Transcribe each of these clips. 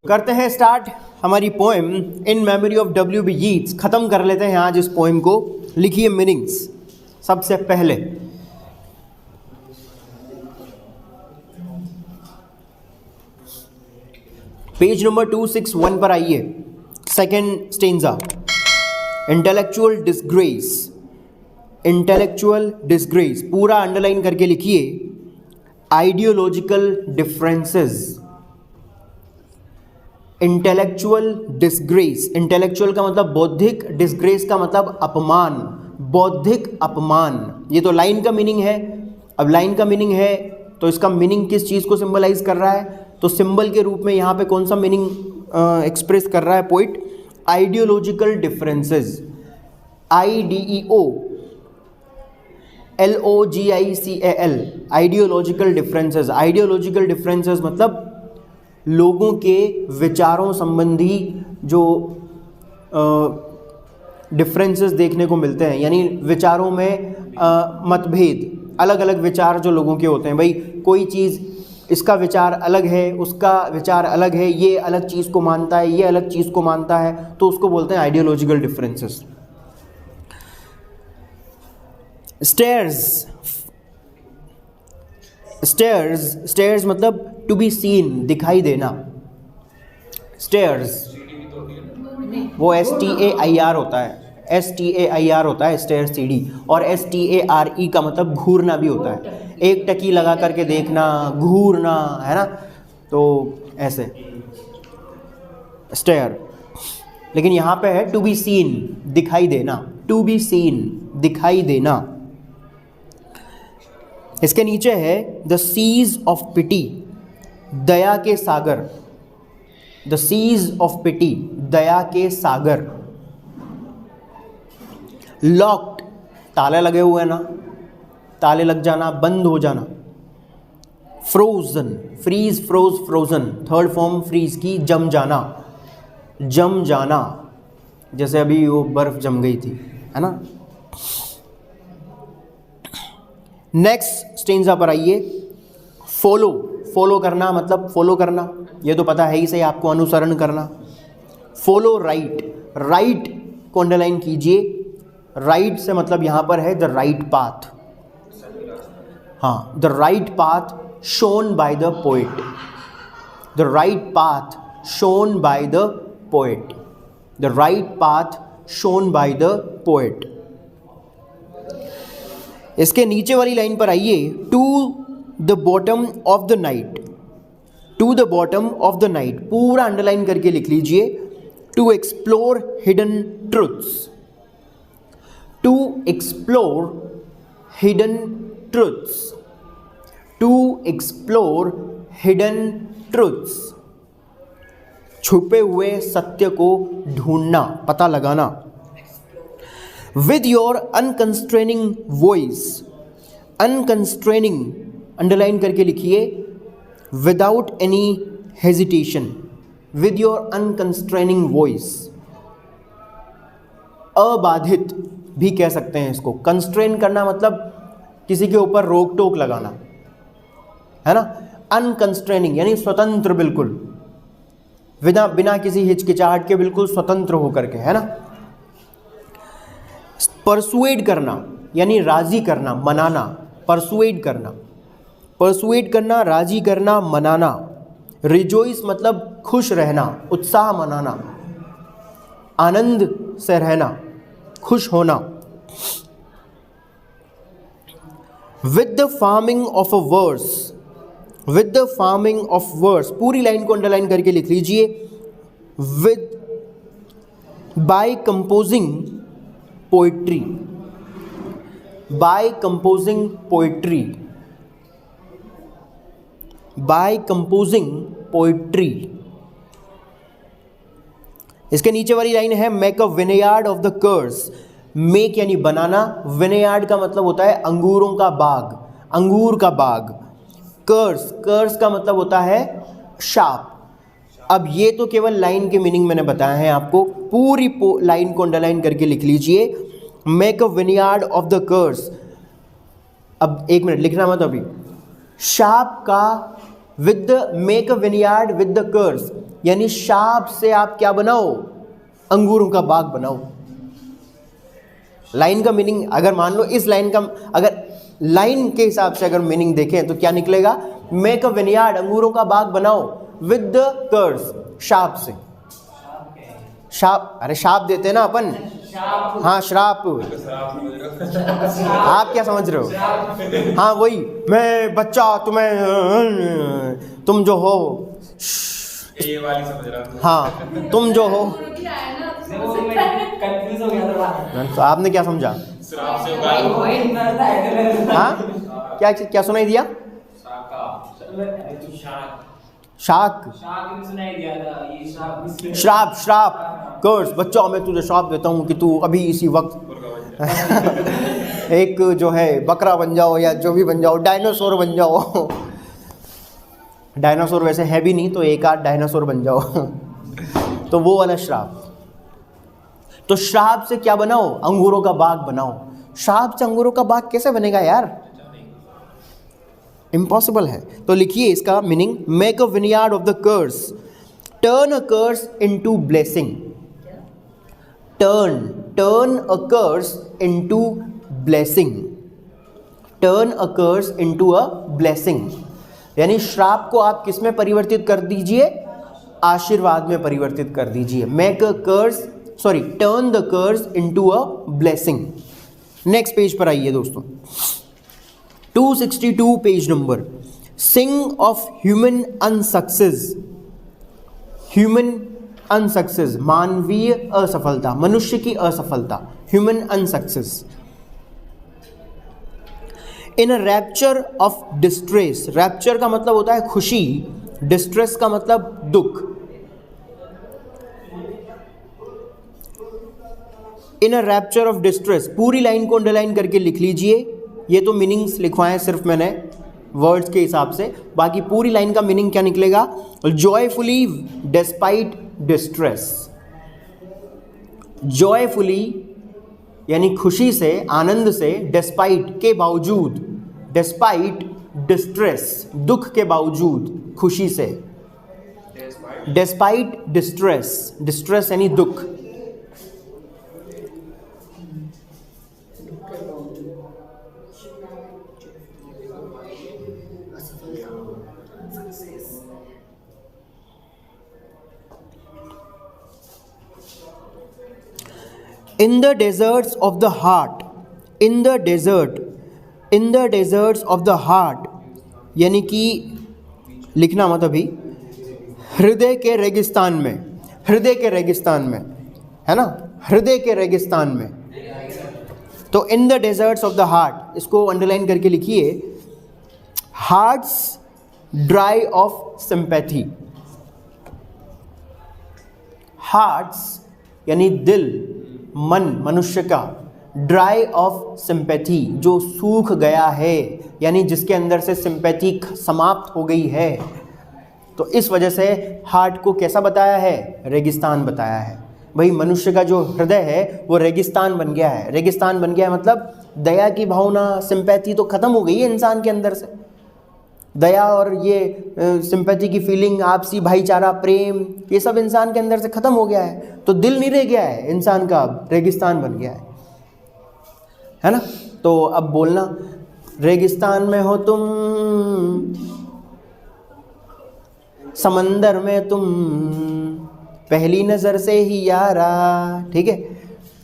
करते हैं स्टार्ट हमारी poem in memory of W.B. Yeats. ख़त्म कर लेते हैं आज इस पोएम को। लिखिए मीनिंग्स। सबसे पहले पेज नंबर 261 पर आइए। Second stanza, intellectual disgrace. Intellectual disgrace पूरा अंडरलाइन करके लिखिए। Ideological differences. Intellectual disgrace, intellectual का मतलब बौद्धिक, डिसग्रेस का मतलब अपमान, बौद्धिक अपमान। ये तो लाइन का मीनिंग है। अब लाइन का मीनिंग है तो इसका मीनिंग किस चीज़ को सिंबलाइज कर रहा है? तो सिंबल के रूप में यहाँ पे कौन सा मीनिंग एक्सप्रेस कर रहा है poet? Ideological differences. IDEOLOGICAL, ideological differences. Ideological differences मतलब लोगों के विचारों संबंधी जो डिफरेंसेस देखने को मिलते हैं, यानी विचारों में मतभेद, अलग अलग विचार जो लोगों के होते हैं। भाई कोई चीज़, इसका विचार अलग है, उसका विचार अलग है, ये अलग चीज़ को मानता है, ये अलग चीज़ को मानता है, तो उसको बोलते हैं आइडियोलॉजिकल डिफरेंसेस। स्टेयर्स मतलब टू बी सीन, दिखाई देना। स्टेयर्स वो STAIR होता है, STAIR होता है स्टेयर्स, CD। और STARE का मतलब घूरना भी होता है, एक टकी लगा करके देखना, घूरना, है ना? तो ऐसे स्टेयर। लेकिन यहाँ पे है टू बी सीन, दिखाई देना। टू बी सीन, दिखाई देना। इसके नीचे है द सीज ऑफ पिटी, दया के सागर। द सीज ऑफ पिटी, दया के सागर। लॉक्ड, ताले लगे हुए ना, ताले लग जाना, बंद हो जाना। Frozen, freeze, froze, frozen, third form freeze की, जम जाना। जम जाना, जैसे अभी वो बर्फ जम गई थी, है ना? नेक्स्ट स्टेंजा पर आइए। फॉलो, फॉलो करना मतलब फॉलो करना, ये तो पता है ही सही आपको, अनुसरण करना। फॉलो राइट, राइट को अंडरलाइन कीजिए। राइट से मतलब यहाँ पर है द राइट पाथ। हाँ, the right path shown by the poet. The right path shown by the poet. The right path shown by the poet. इसके नीचे वाली लाइन पर आइए। To the bottom of the night. To the bottom of the night पूरा underline करके लिख लीजिए। To explore hidden truths. To explore hidden truths. To explore hidden truths, छुपे हुए सत्य को ढूंढना, पता लगाना। With your unconstraining voice. Unconstraining underline करके लिखिए। Without any hesitation. With your unconstraining voice, अबाधित भी कह सकते हैं इसको। कंस्ट्रेन करना मतलब किसी के ऊपर रोक टोक लगाना, है ना? अनकंस्ट्रेनिंग यानी स्वतंत्र, बिल्कुल बिना किसी हिचकिचाहट के, बिल्कुल स्वतंत्र होकर के, है ना? परसुएड करना यानी राजी करना, मनाना। परसुएड करना, परसुएड करना, राजी करना, मनाना। रिजॉइस मतलब खुश रहना, उत्साह मनाना, आनंद से रहना, खुश होना। With the farming of a verse. With the farming of verse पूरी लाइन को अंडरलाइन करके लिख लीजिए। With by composing poetry. By composing poetry. By composing poetry. इसके नीचे वाली लाइन है make a vineyard of the curse. Make यानी बनाना, विनेयार्ड का मतलब होता है अंगूरों का बाग, अंगूर का बाग। कर्स, कर्स का मतलब होता है शाप। अब ये तो केवल लाइन के मीनिंग मैंने बताया है आपको, पूरी लाइन को अंडरलाइन करके लिख लीजिए। Make a vineyard of the curse. अब एक मिनट लिखना मत अभी। शाप का with the make a vineyard with the curse, यानी शाप से आप क्या बनाओ, अंगूरों का बाग बनाओ। लाइन का मीनिंग अगर मान लो इस लाइन का, अगर लाइन के हिसाब से अगर मीनिंग देखें तो क्या निकलेगा, मेक अ विनयार्ड, अंगूरों का बाग बनाओ, विद द कर्स, शाप से। शाप, अरे शाप देते हैं ना अपन, हाँ श्राप, आप क्या समझ रहे हो, हाँ वही, मैं बच्चा तुम्हें, तुम जो हो, ये वाली समझ रहा हूँ। हाँ तुम जो हो, कंफ्यूज हो गया था। तो आपने क्या समझा, श्राप से उगार हाँ क्या क्या सुनाई दिया, शाक, सुनाई दिया था ये शाप, श्राप, श्राप, कर्स, बच्चा मैं तुझे श्राप देता हूँ कि तू अभी इसी वक्त एक जो है बकरा बन जाओ या जो भी बन जाओ, डायनासोर बन जाओ। डायनासोर वैसे है भी नहीं, तो एक आध डायनासोर बन जाओ। तो वो वाला श्राप। तो श्राप से क्या बनाओ, अंगूरों का बाग बनाओ। श्राप से अंगूरों का बाग कैसे बनेगा यार, इम्पॉसिबल है। तो लिखिए इसका meaning, make a vineyard of the curse, turn a curse into blessing. Turn a curse into blessing, turn a curse into a blessing, यानी श्राप को आप किस में परिवर्तित कर दीजिए, आशीर्वाद में परिवर्तित कर दीजिए। Make a curse, sorry, turn the curse into a blessing. Next page पर आइए दोस्तों, 262 page number. Sing of human unsuccess, human unsuccess, मानवीय असफलता, मनुष्य की असफलता, human unsuccess. In a rapture of distress, rapture का मतलब होता है खुशी, डिस्ट्रेस का मतलब दुख। In a rapture of distress, पूरी लाइन को अंडरलाइन करके लिख लीजिए। ये तो मीनिंग्स लिखवाएं सिर्फ मैंने वर्ड्स के हिसाब से, बाकी पूरी लाइन का मीनिंग क्या निकलेगा, जॉयफुली डिस्पाइट डिस्ट्रेस। जॉयफुली यानी खुशी से, आनंद से, डिस्पाइट के बावजूद, डिस्पाइट डिस्ट्रेस, दुख के बावजूद, खुशी से, डिस्पाइट डिस्ट्रेस, डिस्ट्रेस यानी दुख। In the deserts of the heart, in the deserts of the heart, यानी कि लिखना मत अभी, हृदय के रेगिस्तान में, हृदय के रेगिस्तान में, है ना, हृदय के रेगिस्तान में। तो in the desserts of the heart, इसको अंडरलाइन करके लिखिए, hearts dry of sympathy. Hearts यानी दिल, मन, मनुष्य का, ड्राई ऑफ सिंपैथी, जो सूख गया है, यानी जिसके अंदर से सिंपैथी समाप्त हो गई है। तो इस वजह से हार्ट को कैसा बताया है, रेगिस्तान बताया है। भाई मनुष्य का जो हृदय है वो रेगिस्तान बन गया है। रेगिस्तान बन गया है मतलब दया की भावना, सिंपैथी तो खत्म हो गई है इंसान के अंदर से। दया और ये सिंपैथी की फीलिंग, आपसी भाईचारा, प्रेम, ये सब इंसान के अंदर से खत्म हो गया है। तो दिल नहीं रह गया है इंसान का, अब रेगिस्तान बन गया है ना। तो अब बोलना, रेगिस्तान में हो तुम, समंदर में तुम, पहली नज़र से ही यारा, ठीक है।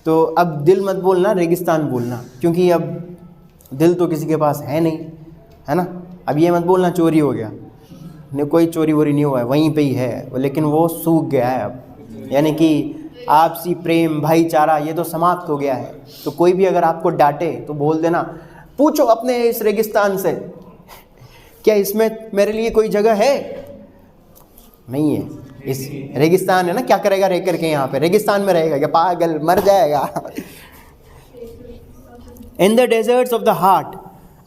तो अब दिल मत बोलना, रेगिस्तान बोलना, क्योंकि अब दिल तो किसी के पास है नहीं, है ना। अब ये मत बोलना चोरी हो गया, नहीं कोई चोरी वोरी नहीं हुआ है, वहीं पे ही है, लेकिन वो सूख गया है अब, यानी कि आपसी प्रेम, भाईचारा ये तो समाप्त हो गया है। तो कोई भी अगर आपको डांटे तो बोल देना, पूछो अपने इस रेगिस्तान से, क्या इसमें मेरे लिए कोई जगह है, नहीं है, इस रेगिस्तान है ना, क्या करेगा रह करके यहाँ पे, रेगिस्तान में रहेगा क्या, पागल, मर जाएगा। In the desserts of the heart,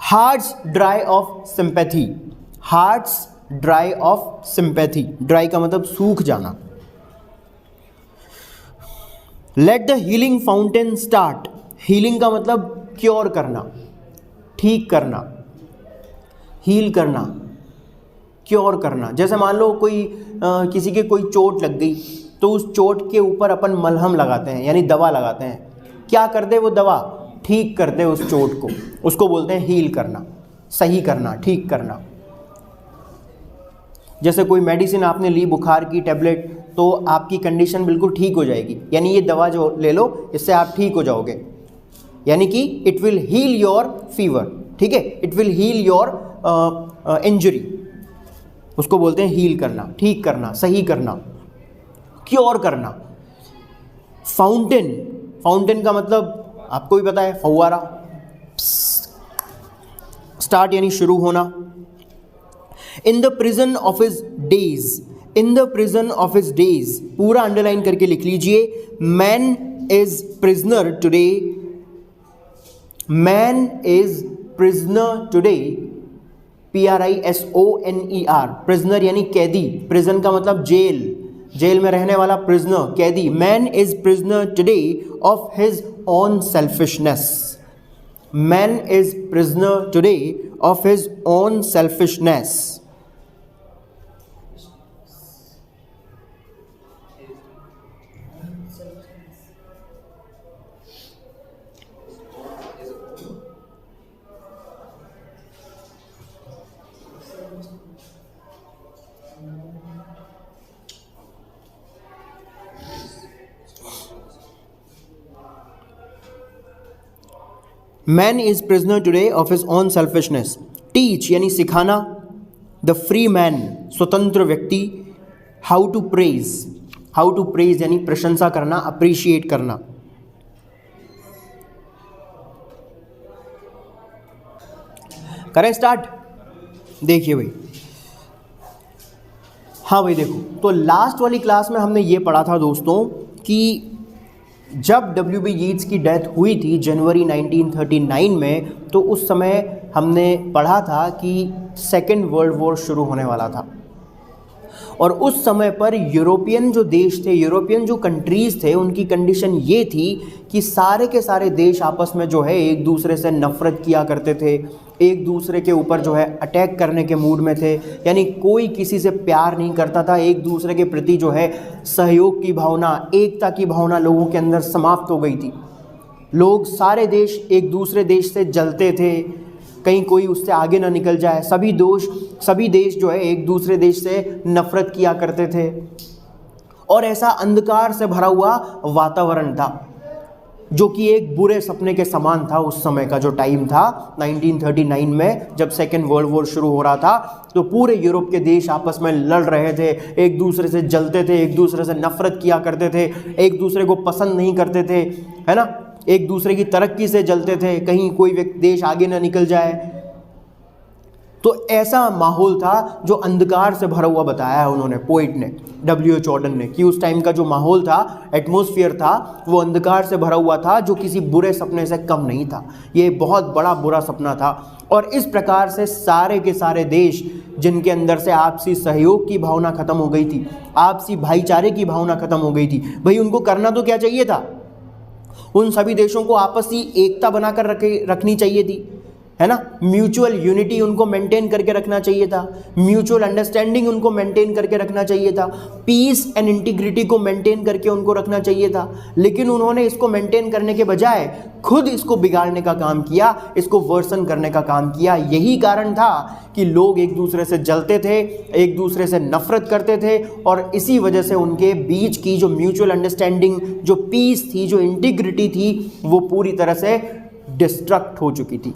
hearts dry of sympathy, hearts dry of sympathy, dry का मतलब सूख जाना। Let the healing fountain start, healing का मतलब क्योर करना, ठीक करना, हील करना, क्योर करना, जैसे मान लो कोई किसी के कोई चोट लग गई तो उस चोट के ऊपर अपन मलहम लगाते हैं यानी दवा लगाते हैं। क्या करते वो दवा? ठीक करते उस चोट को, उसको बोलते हैं हील करना, सही करना, ठीक करना। जैसे कोई मेडिसिन आपने ली बुखार की टेबलेट, तो आपकी कंडीशन बिल्कुल ठीक हो जाएगी, यानी ये दवा जो ले लो इससे आप ठीक हो जाओगे, यानी कि it will heal your fever, ठीक है, it will heal your injury, उसको बोलते हैं हील करना, ठीक करना, सही करना, क्योर करना। फाउंटेन, फाउंटेन का मतलब आपको भी पता है, फव्वारा, स्टार्ट यानी शुरू होना। In the prison of his days, in the prison of his days, पूरा अंडरलाइन करके लिख लीजिए। Man is prisoner today, man is prisoner today, PRISONER, prisoner यानी कैदी, प्रिजन का मतलब जेल, जेल में रहने वाला प्रिजनर, कैदी। Man is prisoner today of his own selfishness, man is prisoner today of his own selfishness. Man is prisoner today of his own selfishness. Teach यानी सिखाना, द फ्री मैन, स्वतंत्र व्यक्ति। How to praise, how to praise यानी प्रशंसा करना, appreciate करना। करें start? देखिए भाई, हाँ भाई देखो, तो लास्ट वाली क्लास में हमने ये पढ़ा था दोस्तों कि जब WB यीट्स की डेथ हुई थी जनवरी 1939 में, तो उस समय हमने पढ़ा था कि सेकेंड वर्ल्ड वॉर शुरू होने वाला था। और उस समय पर यूरोपियन जो देश थे, यूरोपियन जो कंट्रीज़ थे, उनकी कंडीशन ये थी कि सारे के सारे देश आपस में जो है एक दूसरे से नफ़रत किया करते थे, एक दूसरे के ऊपर जो है अटैक करने के मूड में थे, यानी कोई किसी से प्यार नहीं करता था, एक दूसरे के प्रति जो है सहयोग की भावना, एकता की भावना लोगों के अंदर समाप्त हो गई थी। लोग सारे देश एक दूसरे देश से जलते थे, कहीं कोई उससे आगे ना निकल जाए, सभी देश जो है एक दूसरे देश से नफ़रत किया करते थे। और ऐसा अंधकार से भरा हुआ वातावरण था जो कि एक बुरे सपने के समान था। उस समय का जो टाइम था 1939 में, जब सेकेंड वर्ल्ड वॉर शुरू हो रहा था, तो पूरे यूरोप के देश आपस में लड़ रहे थे, एक दूसरे से जलते थे, एक दूसरे से नफ़रत किया करते थे, एक दूसरे को पसंद नहीं करते थे, है ना, एक दूसरे की तरक्की से जलते थे, कहीं कोई देश आगे ना निकल जाए। तो ऐसा माहौल था जो अंधकार से भरा हुआ बताया है उन्होंने, पोइट ने, W.H. जॉर्डन ने, कि उस टाइम का जो माहौल था, एटमॉस्फेयर था, वो अंधकार से भरा हुआ था, जो किसी बुरे सपने से कम नहीं था। ये बहुत बड़ा बुरा सपना था। और इस प्रकार से सारे के सारे देश जिनके अंदर से आपसी सहयोग की भावना खत्म हो गई थी, आपसी भाईचारे की भावना खत्म हो गई थी, भाई उनको करना तो क्या चाहिए था, उन सभी देशों को आपसी एकता बनाकर रखनी चाहिए थी, है ना, म्यूचुअल यूनिटी उनको मेंटेन करके रखना चाहिए था, म्यूचुअल अंडरस्टैंडिंग उनको मेंटेन करके रखना चाहिए था, पीस एंड इंटीग्रिटी को मेंटेन करके उनको रखना चाहिए था। लेकिन उन्होंने इसको मेंटेन करने के बजाय खुद इसको बिगाड़ने का काम किया, इसको वर्सन करने का काम किया। यही कारण था कि लोग एक दूसरे से जलते थे, एक दूसरे से नफरत करते थे, और इसी वजह से उनके बीच की जो म्यूचुअल अंडरस्टैंडिंग, जो पीस थी, जो इंटीग्रिटी थी, वो पूरी तरह से डिस्ट्रक्ट हो चुकी थी,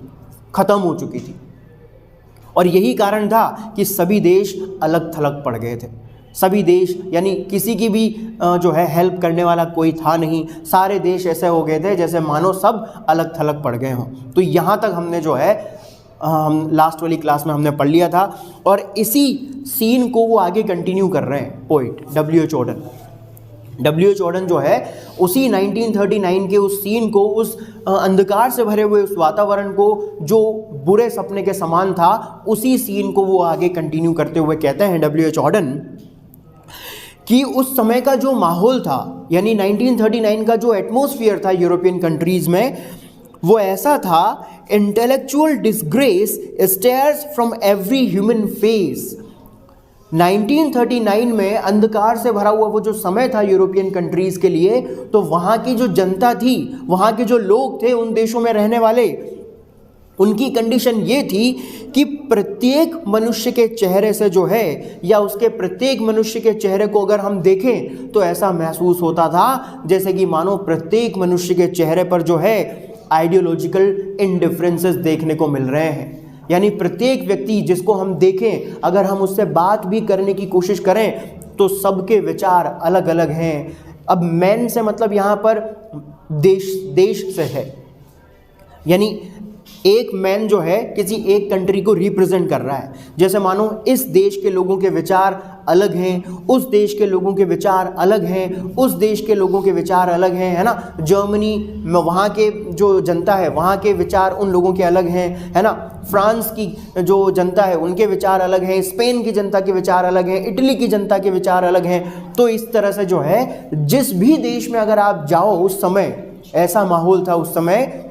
ख़त्म हो चुकी थी। और यही कारण था कि सभी देश अलग थलग पड़ गए थे। सभी देश, यानी किसी की भी जो है हेल्प करने वाला कोई था नहीं, सारे देश ऐसे हो गए थे जैसे मानो सब अलग थलग पड़ गए हों। तो यहाँ तक हमने जो है लास्ट वाली क्लास में हमने पढ़ लिया था, और इसी सीन को वो आगे कंटिन्यू कर रहे हैं poet W.H. Jordan. W.H. Jordan जो है उसी 1939 के उस सीन को, उस अंधकार से भरे हुए उस वातावरण को जो बुरे सपने के समान था, उसी सीन को वो आगे कंटिन्यू करते हुए कहते हैं W.H. जॉर्डन कि उस समय का जो माहौल था, यानी 1939 का जो एटमॉस्फेयर था यूरोपियन कंट्रीज़ में, वो ऐसा था, intellectual disgrace stairs from every human face, 1939 में अंधकार से भरा हुआ वो जो समय था यूरोपियन कंट्रीज़ के लिए, तो वहाँ की जो जनता थी, वहाँ के जो लोग थे उन देशों में रहने वाले, उनकी कंडीशन ये थी कि प्रत्येक मनुष्य के चेहरे से जो है, या उसके प्रत्येक मनुष्य के चेहरे को अगर हम देखें तो ऐसा महसूस होता था जैसे कि मानो प्रत्येक मनुष्य के चेहरे पर जो है आइडियोलॉजिकल इंडिफरेंसेस देखने को मिल रहे हैं। यानी प्रत्येक व्यक्ति जिसको हम देखें, अगर हम उससे बात भी करने की कोशिश करें तो सबके विचार अलग अलग हैं। अब मैन से मतलब यहाँ पर देश से है, यानी एक मैन जो है किसी एक कंट्री को रिप्रेजेंट कर रहा है। जैसे मानो इस देश के लोगों के विचार अलग हैं, उस देश के लोगों के विचार अलग हैं, उस देश के लोगों के विचार अलग हैं, है ना। जर्मनी में वहाँ के जो जनता है वहाँ के विचार उन लोगों के अलग हैं, है ना। फ्रांस की जो जनता है उनके विचार अलग हैं, स्पेन की जनता के विचार अलग हैं, इटली की जनता के विचार अलग हैं। तो इस तरह से जो है जिस भी देश में अगर आप जाओ, उस समय ऐसा माहौल था उस समय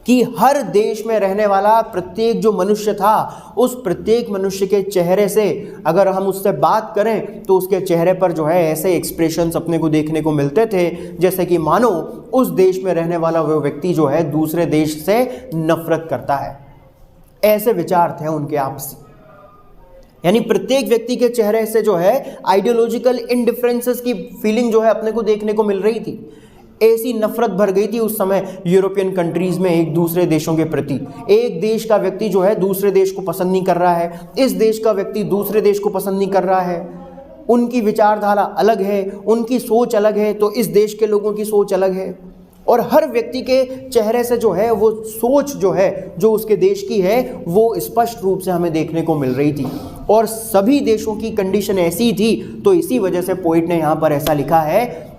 कि हर देश में रहने वाला प्रत्येक जो मनुष्य था, उस प्रत्येक मनुष्य के चेहरे से अगर हम उससे बात करें तो उसके चेहरे पर जो है ऐसे एक्सप्रेशंस अपने को देखने को मिलते थे जैसे कि मानो उस देश में रहने वाला वो व्यक्ति जो है दूसरे देश से नफरत करता है। ऐसे विचार थे उनके आपसी। यानी प्रत्येक व्यक्ति के चेहरे से जो है आइडियोलॉजिकल इंडिफरेंसेस की फीलिंग जो है अपने को देखने को मिल रही थी। ऐसी नफरत भर गई थी उस समय यूरोपियन कंट्रीज में एक दूसरे देशों के प्रति। एक देश का व्यक्ति जो है दूसरे देश को पसंद नहीं कर रहा है, इस देश का व्यक्ति दूसरे देश को पसंद नहीं कर रहा है। उनकी विचारधारा अलग है, उनकी सोच अलग है, तो इस देश के लोगों की सोच अलग है। और हर व्यक्ति के चेहरे से जो है वो सोच जो है जो उसके देश की है वो स्पष्ट रूप से हमें देखने को मिल रही थी। और सभी देशों की कंडीशन ऐसी थी, तो इसी वजह से पोइट ने यहाँ पर ऐसा लिखा है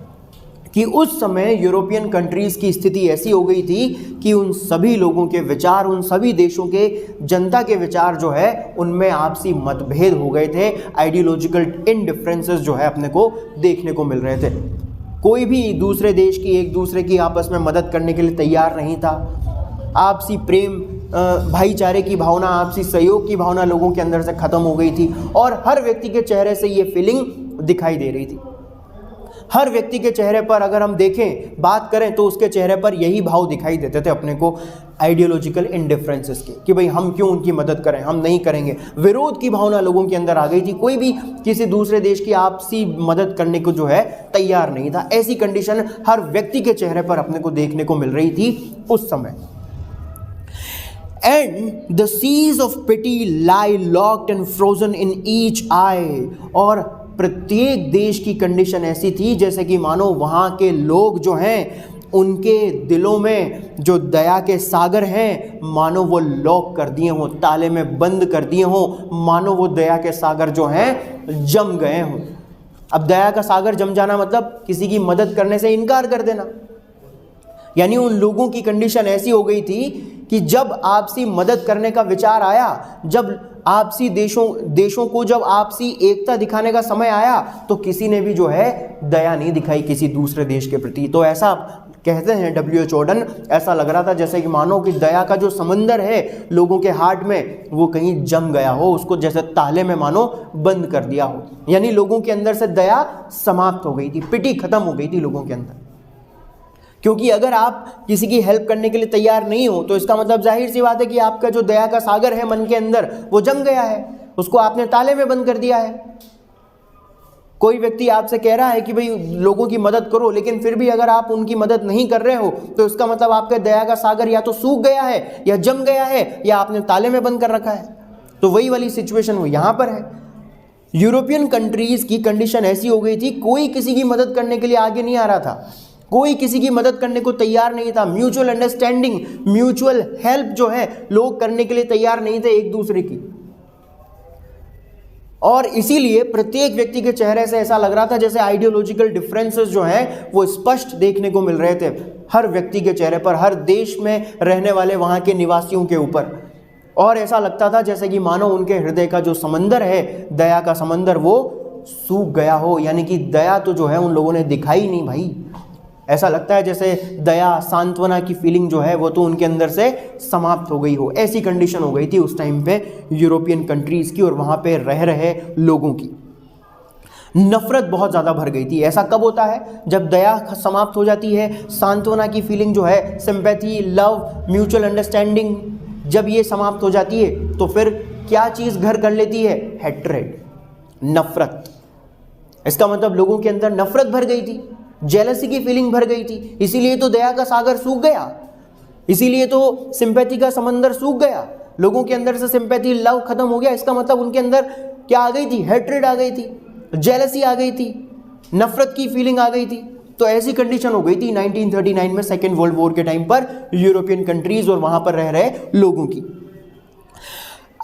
कि उस समय यूरोपियन कंट्रीज़ की स्थिति ऐसी हो गई थी कि उन सभी लोगों के विचार, उन सभी देशों के जनता के विचार जो है उनमें आपसी मतभेद हो गए थे। आइडियोलॉजिकल इनडिफरेंसेस जो है अपने को देखने को मिल रहे थे। कोई भी दूसरे देश की एक दूसरे की आपस में मदद करने के लिए तैयार नहीं था। आपसी प्रेम, भाईचारे की भावना, आपसी सहयोग की भावना लोगों के अंदर से ख़त्म हो गई थी और हर व्यक्ति के चेहरे से ये फीलिंग दिखाई दे रही थी। हर व्यक्ति के चेहरे पर अगर हम देखें, बात करें तो उसके चेहरे पर यही भाव दिखाई देते थे अपने को, आइडियोलॉजिकल इंडिफरेंसेस के, कि भाई हम क्यों उनकी मदद करें, हम नहीं करेंगे। विरोध की भावना लोगों के अंदर आ गई थी। कोई भी किसी दूसरे देश की आपसी मदद करने को जो है तैयार नहीं था। ऐसी कंडीशन हर व्यक्ति के चेहरे पर अपने को देखने को मिल रही थी उस समय। And the seas of pity lie locked and frozen in each eye। और प्रत्येक देश की कंडीशन ऐसी थी जैसे कि मानो वहाँ के लोग जो हैं उनके दिलों में जो दया के सागर हैं मानो वो लॉक कर दिए हों, ताले में बंद कर दिए हों, मानो वो दया के सागर जो हैं जम गए हों। अब दया का सागर जम जाना मतलब किसी की मदद करने से इनकार कर देना। यानी उन लोगों की कंडीशन ऐसी हो गई थी कि जब आपसी मदद करने का विचार आया, जब आपसी देशों को जब आपसी एकता दिखाने का समय आया, तो किसी ने भी जो है दया नहीं दिखाई किसी दूसरे देश के प्रति। तो ऐसा कहते हैं W.H. ऑर्डन, ऐसा लग रहा था जैसे कि मानो कि दया का जो समंदर है लोगों के हार्ट में वो कहीं जम गया हो, उसको जैसे ताले में मानो बंद कर दिया हो। यानी लोगों के अंदर से दया समाप्त हो गई थी, पिटी खत्म हो गई थी लोगों के अंदर। क्योंकि अगर आप किसी की हेल्प करने के लिए तैयार नहीं हो तो इसका मतलब जाहिर सी बात है कि आपका जो दया का सागर है मन के अंदर वो जम गया है, उसको आपने ताले में बंद कर दिया है। कोई व्यक्ति आपसे कह रहा है कि भाई लोगों की मदद करो, लेकिन फिर भी अगर आप उनकी मदद नहीं कर रहे हो तो इसका मतलब आपका दया का सागर या तो सूख गया है या जम गया है या आपने ताले में बंद कर रखा है। तो वही वाली सिचुएशन वो यहाँ पर है। यूरोपियन कंट्रीज की कंडीशन ऐसी हो गई थी, कोई किसी की मदद करने के लिए आगे नहीं आ रहा था, कोई किसी की मदद करने को तैयार नहीं था। म्यूचुअल अंडरस्टैंडिंग, म्यूचुअल हेल्प जो है लोग करने के लिए तैयार नहीं थे एक दूसरे की। और इसीलिए प्रत्येक व्यक्ति के चेहरे से ऐसा लग रहा था जैसे आइडियोलॉजिकल डिफरेंसेस जो हैं वो स्पष्ट देखने को मिल रहे थे हर व्यक्ति के चेहरे पर, हर देश में रहने वाले वहाँ के निवासियों के ऊपर। और ऐसा लगता था जैसे कि मानो उनके हृदय का जो समंदर है, दया का समंदर, वो सूख गया हो। यानी कि दया तो जो है उन लोगों ने दिखाई नहीं भाई। ऐसा लगता है जैसे दया, सांत्वना की फीलिंग जो है वो तो उनके अंदर से समाप्त हो गई हो। ऐसी कंडीशन हो गई थी उस टाइम पे यूरोपियन कंट्रीज़ की और वहाँ पे रह रहे लोगों की। नफरत बहुत ज़्यादा भर गई थी। ऐसा कब होता है? जब दया समाप्त हो जाती है, सांत्वना की फीलिंग जो है, सिंपैथी, लव, म्यूचुअल अंडरस्टैंडिंग, जब ये समाप्त हो जाती है तो फिर क्या चीज़ घर कर लेती है? हैट्रेड, नफरत। इसका मतलब लोगों के अंदर नफरत भर गई थी, जेलसी की फीलिंग भर गई थी। इसीलिए तो दया का सागर सूख गया, इसीलिए तो सिंपैथी का समंदर सूख गया। लोगों के अंदर से सिंपैथी, लव खत्म हो गया। इसका मतलब उनके अंदर क्या आ गई थी? हैट्रेड आ गई थी, जेलसी आ गई थी, नफरत की फीलिंग आ गई थी। तो ऐसी कंडीशन हो गई थी 1939 में सेकेंड वर्ल्ड वॉर के टाइम पर यूरोपियन कंट्रीज और वहां पर रह रहे लोगों की।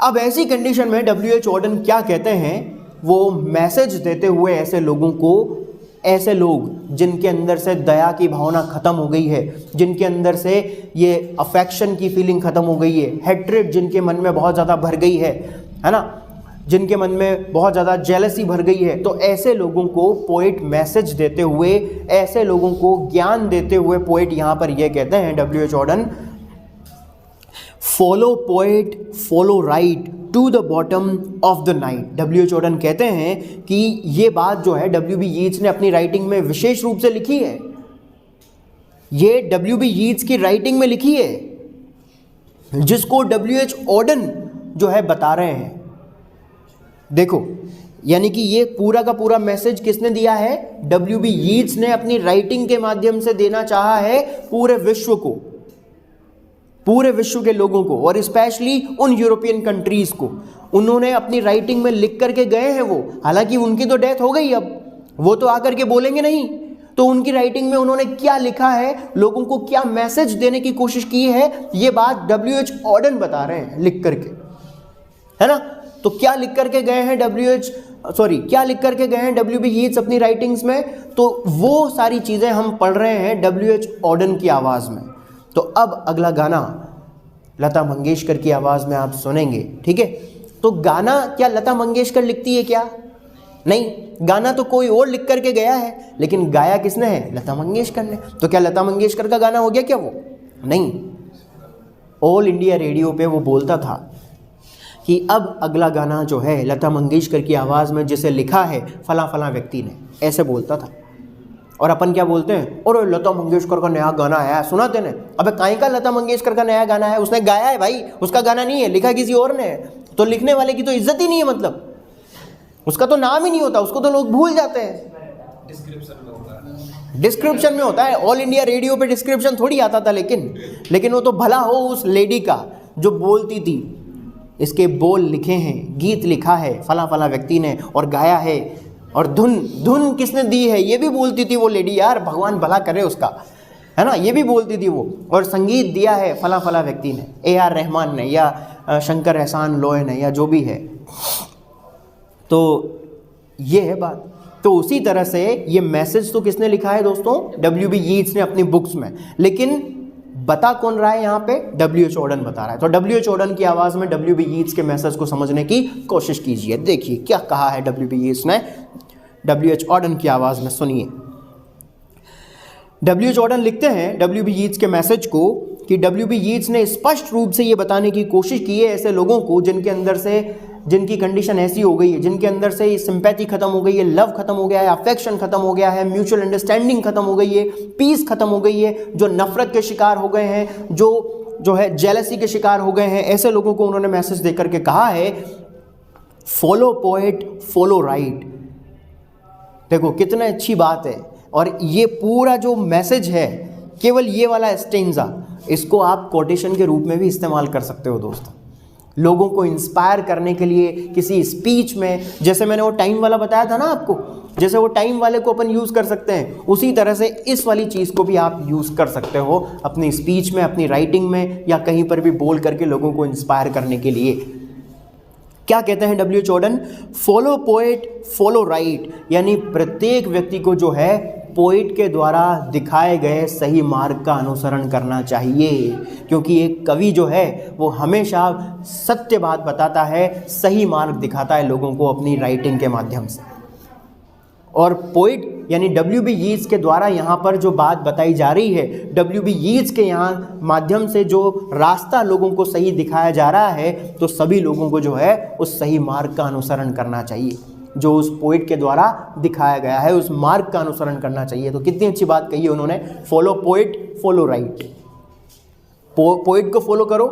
अब ऐसी कंडीशन में W.H. ऑर्डन क्या कहते हैं? वो मैसेज देते हुए ऐसे लोगों को, ऐसे लोग जिनके अंदर से दया की भावना खत्म हो गई है, जिनके अंदर से ये अफेक्शन की फीलिंग खत्म हो गई है, हैट्रेड जिनके मन में बहुत ज़्यादा भर गई है ना, जिनके मन में बहुत ज़्यादा जेलसी भर गई है, तो ऐसे लोगों को पोएट मैसेज देते हुए, ऐसे लोगों को ज्ञान देते हुए पोएट यहाँ पर ये कहते हैं W.H. Auden, follow poet, follow right to the bottom of the night. W.H. Auden कहते हैं कि ये बात जो है W.B. यीट्स ने अपनी राइटिंग में विशेष रूप से लिखी है, ये W.B. यीट्स की राइटिंग में लिखी है, जिसको W.H. ऑर्डन जो है बता रहे हैं। देखो, यानी कि ये पूरा का पूरा मैसेज किसने दिया है? W.B. यीट्स ने अपनी राइटिंग के माध्यम से देना चाहा है पूरे विश्व को, पूरे विश्व के लोगों को, और स्पेशली उन यूरोपियन कंट्रीज को। उन्होंने अपनी राइटिंग में लिख करके गए हैं वो, हालांकि उनकी तो डेथ हो गई, अब वो तो आकर के बोलेंगे नहीं, तो उनकी राइटिंग में उन्होंने क्या लिखा है, लोगों को क्या मैसेज देने की कोशिश की है, ये बात W.H. ऑर्डन बता रहे हैं लिख करके, है ना। तो क्या लिख करके गए हैं क्या लिख करके गए हैं W.B. यीट्स अपनी राइटिंग्स में? तो वो सारी चीज़ें हम पढ़ रहे हैं W.H. ऑर्डन की आवाज़ में। तो अब अगला गाना लता मंगेशकर की आवाज़ में आप सुनेंगे, ठीक है। तो गाना क्या लता मंगेशकर लिखती है क्या? नहीं, गाना तो कोई और लिख करके गया है, लेकिन गाया किसने है? लता मंगेशकर ने। तो क्या लता मंगेशकर का गाना हो गया क्या वो? नहीं। ऑल इंडिया रेडियो पे वो बोलता था कि अब अगला गाना जो है लता मंगेशकर की आवाज़ में जिसे लिखा है फला फला व्यक्ति ने, ऐसे बोलता था। और अपन क्या बोलते हैं? और लता मंगेशकर का नया गाना आया है, सुना तेने? अबे काहे का लता मंगेशकर का नया गाना है? उसने गाया है भाई, उसका गाना नहीं है, लिखा किसी और ने है। तो लिखने वाले की तो इज्जत ही नहीं है, मतलब उसका तो नाम ही नहीं होता, उसको तो लोग भूल जाते हैं। डिस्क्रिप्शन में होता है। ऑल इंडिया रेडियो पे डिस्क्रिप्शन थोड़ी आता था, लेकिन वो तो भला हो उस लेडी का जो बोलती थी, इसके बोल लिखे हैं, गीत लिखा है फला फला व्यक्ति ने और गाया है, और धुन किसने दी है ये भी बोलती थी वो लेडी, यार भगवान भला करे उसका, है ना, ये भी बोलती थी वो। और संगीत दिया है फला फला व्यक्ति ने, A.R. रहमान ने या शंकर एहसान लोय ने या जो भी है। तो ये है बात। तो उसी तरह से ये मैसेज तो किसने लिखा है दोस्तों? W.B. यीट्स ने अपनी बुक्स में। लेकिन बता कौन रहा है यहाँ पे? W.H. ऑर्डन बता रहा है। तो W.H. ऑर्डन की आवाज़ में W.B. यीट्स के मैसेज को समझने की कोशिश कीजिए। देखिए क्या कहा है W.B. यीट्स ने, W.H. ऑर्डन की आवाज़ में सुनिए। W.H. ऑर्डन लिखते हैं W.B. यीट्स के मैसेज को कि W.B. यीट्स ने स्पष्ट रूप से ये बताने की कोशिश की है ऐसे लोगों को जिनके अंदर से, जिनकी कंडीशन ऐसी हो गई है, जिनके अंदर से सिंपैथी खत्म हो गई है, लव खत्म हो गया है, अफेक्शन खत्म हो गया है, म्यूचुअल अंडरस्टैंडिंग खत्म हो गई है, पीस खत्म हो गई है, जो नफरत के शिकार हो गए हैं, जो है जेलसी के शिकार हो गए हैं, ऐसे लोगों को उन्होंने मैसेज दे करके कहा है, फॉलो पोएट, फॉलो राइट। देखो कितना अच्छी बात है। और ये पूरा जो मैसेज है, केवल ये वाला स्टेंजा, इसको आप कोटेशन के रूप में भी इस्तेमाल कर सकते हो दोस्तों, लोगों को इंस्पायर करने के लिए किसी स्पीच में। जैसे मैंने वो टाइम वाला बताया था ना आपको, जैसे वो टाइम वाले को अपन यूज़ कर सकते हैं, उसी तरह से इस वाली चीज़ को भी आप यूज़ कर सकते हो अपनी स्पीच में, अपनी राइटिंग में, या कहीं पर भी बोल करके लोगों को इंस्पायर करने के लिए। क्या कहते हैं W.H. Auden? Follow poet, follow right, यानी प्रत्येक व्यक्ति को जो है पोइट के द्वारा दिखाए गए सही मार्ग का अनुसरण करना चाहिए, क्योंकि एक कवि जो है वो हमेशा सत्य बात बताता है, सही मार्ग दिखाता है लोगों को अपनी राइटिंग के माध्यम से। और पोइट यानी W.B. यीट्स के द्वारा यहाँ पर जो बात बताई जा रही है, W.B. यीट्स के यहाँ माध्यम से जो रास्ता लोगों को सही दिखाया जा रहा है, तो सभी लोगों को जो है उस सही मार्ग का अनुसरण करना चाहिए जो उस पोइट के द्वारा दिखाया गया है, उस मार्ग का अनुसरण करना चाहिए। तो कितनी अच्छी बात कही है उन्होंने, follow poet follow right. Poet को फॉलो करो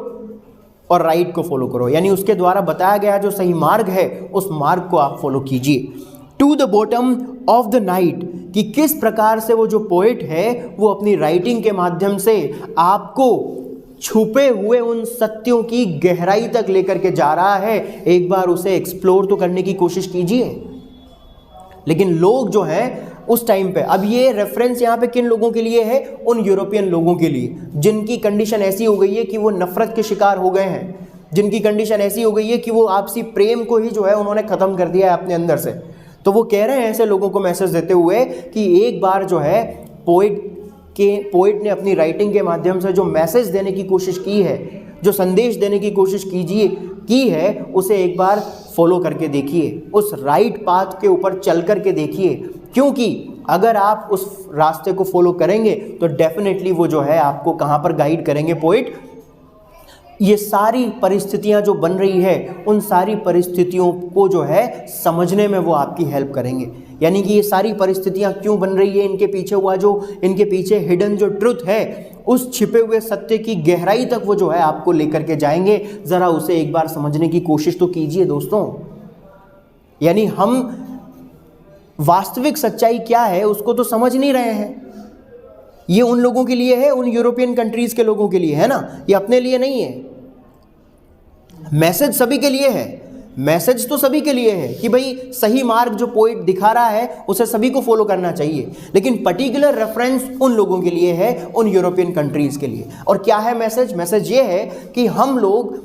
और राइट को फॉलो करो, यानी उसके द्वारा बताया गया जो सही मार्ग है उस मार्ग को आप फॉलो कीजिए। To the bottom of the night, कि किस प्रकार से वो जो पोइट है वो अपनी राइटिंग के माध्यम से आपको छुपे हुए उन सत्यों की गहराई तक लेकर के जा रहा है। एक बार उसे एक्सप्लोर तो करने की कोशिश कीजिए। लेकिन लोग जो हैं उस टाइम पे, अब ये रेफरेंस यहाँ पे किन लोगों के लिए है, उन यूरोपियन लोगों के लिए जिनकी कंडीशन ऐसी हो गई है कि वो नफरत के शिकार हो गए हैं, जिनकी कंडीशन ऐसी हो गई है कि वो आपसी प्रेम को ही जो है उन्होंने ख़त्म कर दिया है अपने अंदर से। तो वो कह रहे हैं ऐसे लोगों को मैसेज देते हुए कि एक बार जो है पोइट ने अपनी राइटिंग के माध्यम से जो मैसेज देने की कोशिश की है, जो संदेश देने की कोशिश की है, उसे एक बार फॉलो करके देखिए, उस राइट पाथ के ऊपर चल करके देखिए। क्योंकि अगर आप उस रास्ते को फॉलो करेंगे तो डेफिनेटली वो जो है आपको कहाँ पर गाइड करेंगे पोइट, ये सारी परिस्थितियां जो बन रही है उन सारी परिस्थितियों को जो है समझने में वो आपकी हेल्प करेंगे। यानी कि ये सारी परिस्थितियां क्यों बन रही है, इनके पीछे हुआ जो इनके पीछे हिडन जो ट्रुथ है, उस छिपे हुए सत्य की गहराई तक वो जो है आपको लेकर के जाएंगे। ज़रा उसे एक बार समझने की कोशिश तो कीजिए दोस्तों। यानी हम वास्तविक सच्चाई क्या है उसको तो समझ नहीं रहे हैं। ये उन लोगों के लिए है, उन यूरोपियन कंट्रीज़ के लोगों के लिए है ना, ये अपने लिए नहीं है। मैसेज सभी के लिए है, मैसेज तो सभी के लिए है कि भाई सही मार्ग जो पोइट दिखा रहा है उसे सभी को फॉलो करना चाहिए। लेकिन पर्टिकुलर रेफरेंस उन लोगों के लिए है, उन यूरोपियन कंट्रीज़ के लिए। और क्या है मैसेज? मैसेज ये है कि हम लोग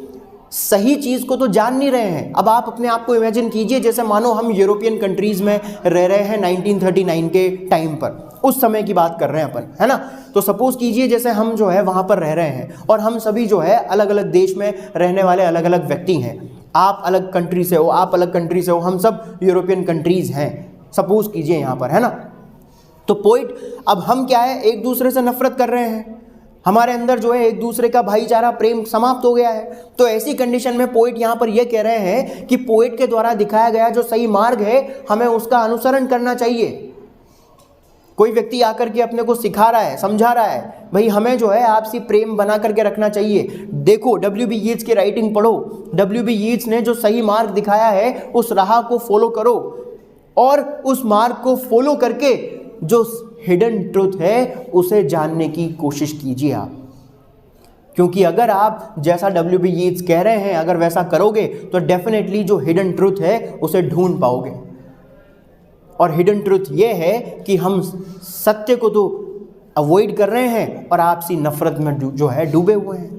सही चीज़ को तो जान नहीं रहे हैं। अब आप अपने आप को इमेजिन कीजिए जैसे मानो हम यूरोपियन कंट्रीज़ में रह रहे हैं 1939 के टाइम पर, उस समय की बात कर रहे हैं अपन, है ना। तो सपोज़ कीजिए जैसे हम जो है वहाँ पर रह रहे हैं और हम सभी जो है अलग अलग देश में रहने वाले अलग अलग व्यक्ति हैं। आप अलग कंट्री से हो, आप अलग कंट्री से हो, हम सब यूरोपियन कंट्रीज़ हैं, सपोज़ कीजिए यहाँ पर, है ना। तो पोइट, अब हम क्या है, एक दूसरे से नफरत कर रहे हैं, हमारे अंदर जो है एक दूसरे का भाईचारा प्रेम समाप्त हो गया है। तो ऐसी कंडीशन में पोइट यहाँ पर यह कह रहे हैं कि पोइट के द्वारा दिखाया गया जो सही मार्ग है हमें उसका अनुसरण करना चाहिए। कोई व्यक्ति आकर के अपने को सिखा रहा है, समझा रहा है, भाई हमें जो है आपसी प्रेम बना करके रखना चाहिए। देखो W.B. यीट्स की राइटिंग पढ़ो, W.B. यीट्स ने जो सही मार्ग दिखाया है उस राह को फॉलो करो और उस मार्ग को फॉलो करके जो हिडन ट्रुथ है उसे जानने की कोशिश कीजिए आप। क्योंकि अगर आप जैसा W.B. यीट्स कह रहे हैं अगर वैसा करोगे तो डेफिनेटली जो हिडन ट्रुथ है उसे ढूंढ पाओगे। और हिडन ट्रुथ ये है कि हम सत्य को तो अवॉइड कर रहे हैं और आपसी नफरत में जो है डूबे हुए हैं।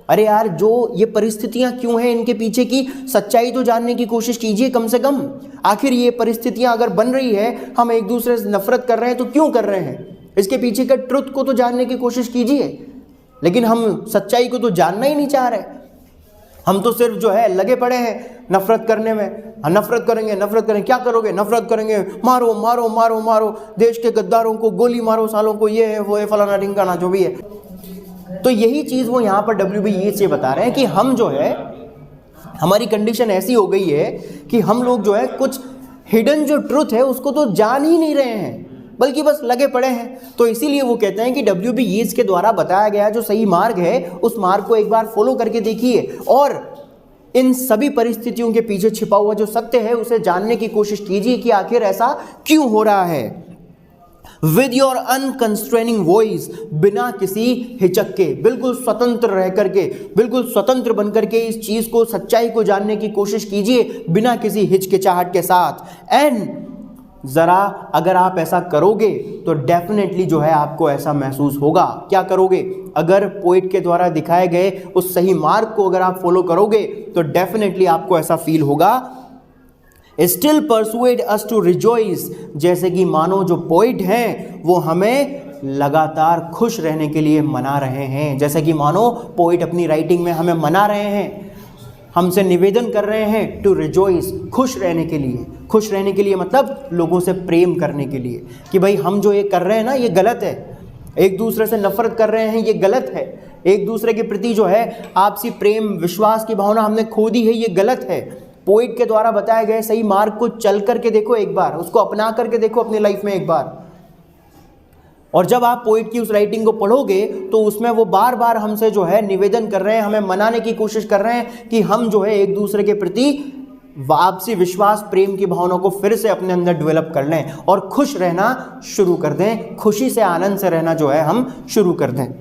अरे यार, जो ये परिस्थितियां क्यों हैं इनके पीछे की सच्चाई तो जानने की कोशिश कीजिए कम से कम। आखिर ये परिस्थितियां अगर बन रही है, हम एक दूसरे से नफरत कर रहे हैं तो क्यों कर रहे हैं, इसके पीछे का ट्रुथ को तो जानने की कोशिश कीजिए। लेकिन हम सच्चाई को तो जानना ही नहीं चाह रहे, हम तो सिर्फ जो है लगे पड़े हैं नफरत करने में। नफरत करेंगे, नफरत करेंगे, क्या करोगे, नफरत करेंगे, मारो मारो मारो मारो, देश के गद्दारों को गोली मारो, सालों को ये है वो है फलाना ढिंकाना जो भी है। तो यही चीज़ वो यहाँ पर W.B. यीट्स ये बता रहे हैं कि हम जो है हमारी कंडीशन ऐसी हो गई है कि हम लोग जो है कुछ हिडन जो ट्रुथ है उसको तो जान ही नहीं रहे हैं, बल्कि बस लगे पड़े हैं। तो इसीलिए वो कहते हैं कि W.B. यीट्स के द्वारा बताया गया जो सही मार्ग है उस मार्ग को एक बार फॉलो करके देखिए और इन सभी परिस्थितियों के पीछे छिपा हुआ जो सत्य है उसे जानने की कोशिश कीजिए कि आखिर ऐसा क्यों हो रहा है। विद योर अनकंस्ट्रेनिंग वॉइस, बिना किसी हिचक के, बिल्कुल स्वतंत्र रह करके, बिल्कुल स्वतंत्र बन करके इस चीज को, सच्चाई को जानने की कोशिश कीजिए बिना किसी हिचकिचाहट के साथ। एंड ज़रा अगर आप ऐसा करोगे तो डेफिनेटली जो है आपको ऐसा महसूस होगा। क्या करोगे? अगर पोइट के द्वारा दिखाए गए उस सही मार्ग को अगर आप फॉलो करोगे तो डेफिनेटली आपको ऐसा फील होगा, still persuade us to rejoice, जैसे कि मानो जो पोइट हैं वो हमें लगातार खुश रहने के लिए मना रहे हैं। जैसे कि मानो पोइट अपनी राइटिंग में हमें मना रहे हैं, हमसे निवेदन कर रहे हैं टू रिजॉइस, खुश रहने के लिए, खुश रहने के लिए मतलब लोगों से प्रेम करने के लिए, कि भाई हम जो ये कर रहे हैं ना ये गलत है, एक दूसरे से नफरत कर रहे हैं ये गलत है, एक दूसरे के प्रति जो है आपसी प्रेम विश्वास की भावना हमने खो दी है ये गलत है। पोइट के द्वारा बताए गए सही मार्ग को चल करके देखो एक बार, उसको अपना करके देखो अपनी लाइफ में एक बार। और जब आप पोइट की उस राइटिंग को पढ़ोगे तो उसमें वो बार बार हमसे जो है निवेदन कर रहे हैं, हमें मनाने की कोशिश कर रहे हैं कि हम जो है एक दूसरे के प्रति आपसी विश्वास प्रेम की भावना को फिर से अपने अंदर डेवलप कर लें और खुश रहना शुरू कर दें, खुशी से आनंद से रहना जो है हम शुरू कर दें।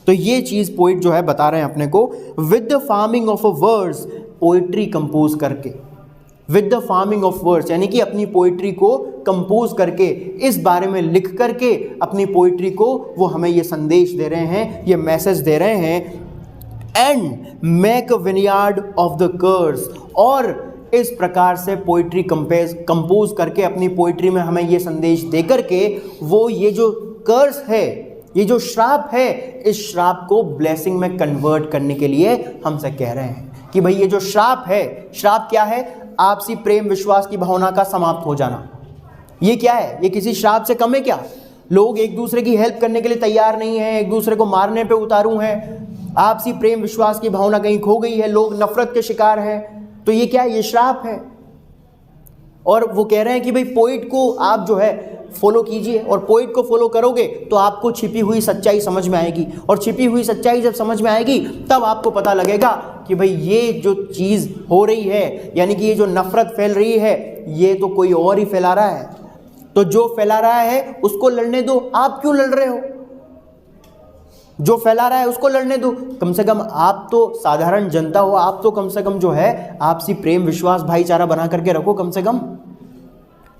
तो ये चीज़ पोइट जो है बता रहे हैं अपने को, with the farming of a words, poetry compose करके, with the farming of words यानी कि अपनी पोइट्री को कंपोज करके, इस बारे में लिख करके अपनी पोइट्री को वो हमें ये संदेश दे रहे हैं, ये मैसेज दे रहे हैं, and make a vineyard of the curse, और इस प्रकार से पोइट्री कंपोज करके अपनी पोइट्री में हमें ये संदेश दे करके वो ये जो कर्स है, ये जो श्राप है, इस श्राप को ब्लेसिंग में कन्वर्ट करने के लिए हमसे कह रहे हैं कि भाई ये जो श्राप है, श्राप क्या है? आपसी प्रेम विश्वास की भावना का समाप्त हो जाना। ये क्या है? ये किसी श्राप से कम है क्या? लोग एक दूसरे की हेल्प करने के लिए तैयार नहीं है, एक दूसरे को मारने पे उतारू हैं, आपसी प्रेम विश्वास की भावना कहीं खो गई है, लोग नफरत के शिकार हैं। तो ये क्या है? ये श्राप है। और वो कह रहे हैं कि भाई पोइट को आप जो है फॉलो कीजिए, और पोइट को फॉलो करोगे तो आपको छिपी हुई सच्चाई समझ में आएगी, और छिपी हुई सच्चाई जब समझ में आएगी तब आपको पता लगेगा कि भाई ये जो चीज़ हो रही है, यानी कि ये जो नफरत फैल रही है, ये तो कोई और ही फैला रहा है। तो जो फैला रहा है उसको लड़ने दो, आप क्यों लड़ रहे हो? जो फैला रहा है उसको लड़ने दो। कम से कम आप तो साधारण जनता हो, आप तो कम से कम जो है आपसी प्रेम विश्वास भाईचारा बना करके रखो कम से कम।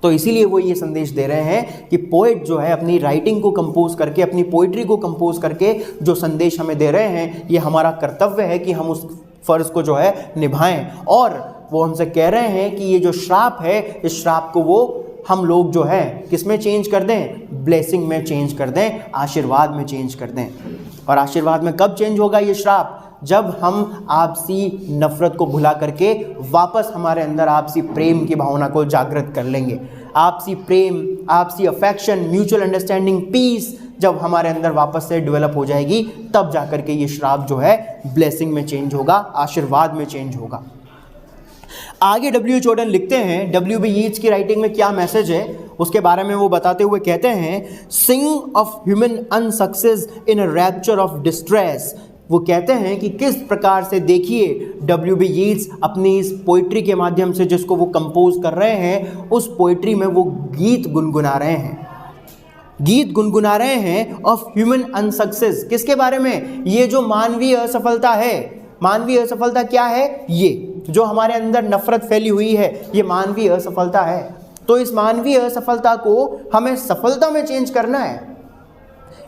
तो इसीलिए वो ये संदेश दे रहे हैं कि पोइट जो है अपनी राइटिंग को कंपोज करके, अपनी पोइट्री को कंपोज करके जो संदेश हमें दे रहे हैं, ये हमारा कर्तव्य है कि हम उस फर्ज को जो है निभाएं। और वो हमसे कह रहे हैं कि ये जो श्राप है, इस श्राप को वो हम लोग जो है किस में चेंज कर दें? ब्लेसिंग में चेंज कर दें, आशीर्वाद में चेंज कर दें। और आशीर्वाद में कब चेंज होगा ये श्राप? जब हम आपसी नफरत को भुला करके वापस हमारे अंदर आपसी प्रेम की भावना को जागृत कर लेंगे। आपसी प्रेम, आपसी अफेक्शन, म्यूचुअल अंडरस्टैंडिंग, पीस जब हमारे अंदर वापस से डेवलप हो जाएगी, तब जाकर के ये श्राप जो है ब्लेसिंग में चेंज होगा, आशीर्वाद में चेंज होगा। आगे W.H. Auden लिखते हैं, W.B. Yeats की राइटिंग में क्या मैसेज है उसके बारे में वो बताते हुए कहते हैं, sing of human unsuccess in a rapture of distress. वो कहते हैं कि किस प्रकार से, देखिए W.B. Yeats अपनी इस पोइट्री के माध्यम से जिसको वो कंपोज कर रहे हैं, उस पोइट्री में वो गीत गुनगुना रहे हैं, गीत गुनगुना रहे हैं ऑफ ह्यूमन अनसक्सेस। किसके बारे में? ये जो मानवीय असफलता है। मानवीय असफलता क्या है? ये जो हमारे अंदर नफरत फैली हुई है, ये मानवीय असफलता है। तो इस मानवीय असफलता को हमें सफलता में चेंज करना है,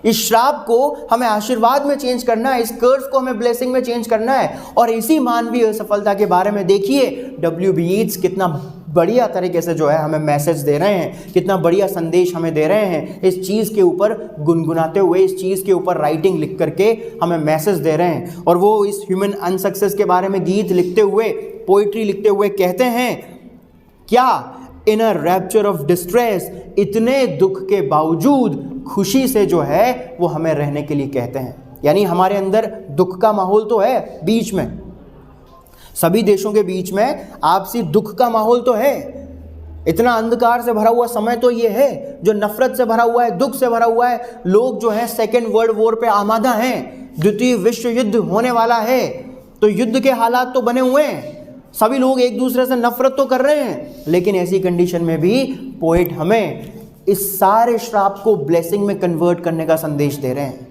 इस श्राप को हमें आशीर्वाद में चेंज करना है, इस कर्स को हमें ब्लेसिंग में चेंज करना है। और इसी मानवीय असफलता के बारे में देखिए W.B. Yeats कितना बढ़िया तरीके से जो है हमें मैसेज दे रहे हैं, कितना बढ़िया संदेश हमें दे रहे हैं, इस चीज़ के ऊपर गुनगुनाते हुए, इस चीज़ के ऊपर राइटिंग लिख करके हमें मैसेज दे रहे हैं। और वो इस ह्यूमन अनसक्सेस के बारे में गीत लिखते हुए, पोइट्री लिखते हुए कहते हैं क्या? इन अ रैप्चर ऑफ डिस्ट्रेस, इतने दुख के बावजूद खुशी से जो है वो हमें रहने के लिए कहते हैं। यानी हमारे अंदर दुख का माहौल तो है बीच में, सभी देशों के बीच में आपसी दुख का माहौल तो है, इतना अंधकार से भरा हुआ समय तो ये है जो नफरत से भरा हुआ है, दुख से भरा हुआ है। लोग जो है सेकेंड वर्ल्ड वॉर पे आमादा हैं, द्वितीय विश्व युद्ध होने वाला है, तो युद्ध के हालात तो बने हुए हैं, सभी लोग एक दूसरे से नफरत तो कर रहे हैं। लेकिन ऐसी कंडीशन में भी पोएट हमें इस सारे श्राप को ब्लेसिंग में कन्वर्ट करने का संदेश दे रहे हैं।